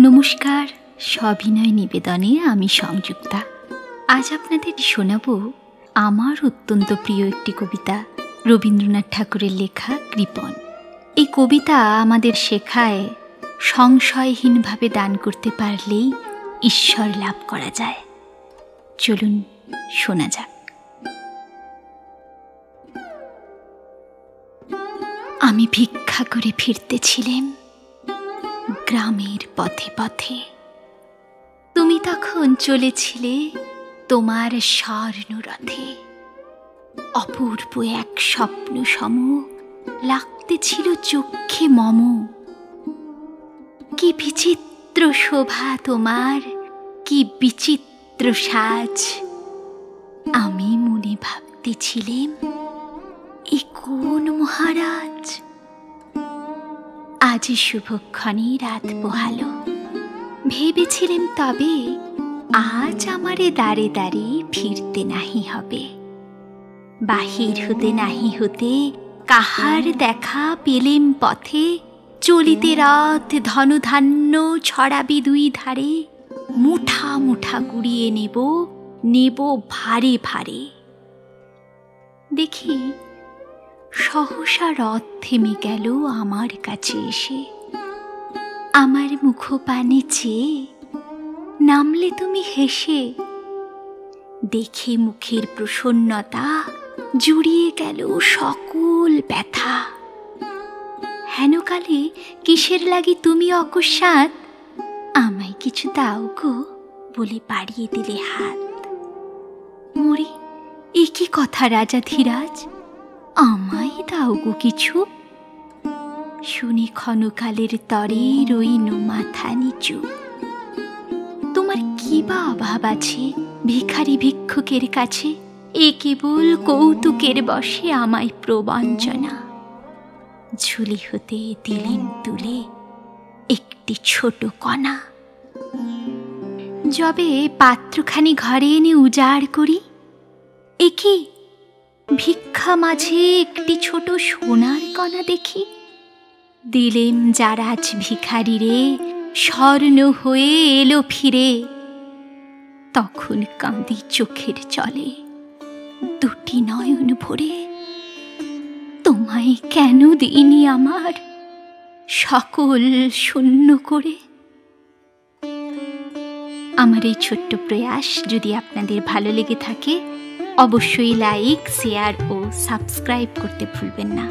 নমস্কার, সবিনয় নিবেদনে আমি সংযুক্তা। আজ আপনাদের শোনাব আমার অত্যন্ত প্রিয় একটি কবিতা, রবীন্দ্রনাথ ঠাকুরের লেখা কৃপণ। এই কবিতা আমাদের শেখায় সংশয়হীনভাবে দান করতে পারলেই ঈশ্বর লাভ করা যায়। চলুন শোনা যাক। আমি ভিক্ষা করে ফিরতেছিলাম গ্রামের পথে পথে, তুমি তখন চলেছিলে তোমার স্বর্ণরথে। অপূর্ব এক স্বপ্ন সম লাগতেছিল চক্ষে মম। কি বিচিত্র শোভা তোমার, কি বিচিত্র সাজ। আমি মনে ভাবতেছিলাম, এ কোন মহারাজ। আজ শুভক্ষণে রাত পোহালো, ভেবেছিলেন তবে আজ আমারে দাঁড়ে দাঁড়ে ফিরতে নাহি হবে। বাহির হতে নাহি হতে কাহার দেখা পেলেম পথে। চলিতে রথ ধনধান্য ছড়াবি দুই ধারে। মুঠা মুঠা কুড়িয়ে নেব, নেব ভারে ভারে। দেখি সহসা রথ থেমে গেল আমার কাছে এসে। আমার মুখপানে চেয়ে নামলে তুমি হেসে। দেখে মুখের প্রসন্নতা জুড়িয়ে গেল সকল ব্যথা। হেনকালে কিসের লাগি তুমি অকস্মাৎ আমায় কিছু দাও গো বলে বাড়িয়ে দিলে হাত। মরি, এ কি কথা রাজা ধীরাজ, আমায় দাও গো কিছু। শুনি ক্ষণকালের তরে রইন মাথা নিচু। তোমার কি বা অভাব আছে ভিখারি ভিক্ষুকের কাছে। এ কেবল কৌতুকের বশে আমায় প্রবঞ্চনা। ঝুলি হতে দিলেন তুলে একটি ছোট কণা। যবে পাত্রখানি ঘরে এনে উজাড় করি, এ কি ভিক্ষা মাঝে একটি ছোট সোনার কণা দেখি। দিলেম যারাজ ভিখারি রে, স্বর্ণ হয়ে এলো ফিরে। তখন কাঁদি চোখের জলে দুটি নয়ন ভরে। তোমায় কেন দিইনি আমার সকল শূন্য করে। আমার এই ছোট্ট প্রয়াস যদি আপনাদের ভালো লেগে থাকে, অবশ্যই লাইক, শেয়ার ও সাবস্ক্রাইব করতে ভুলবেন না।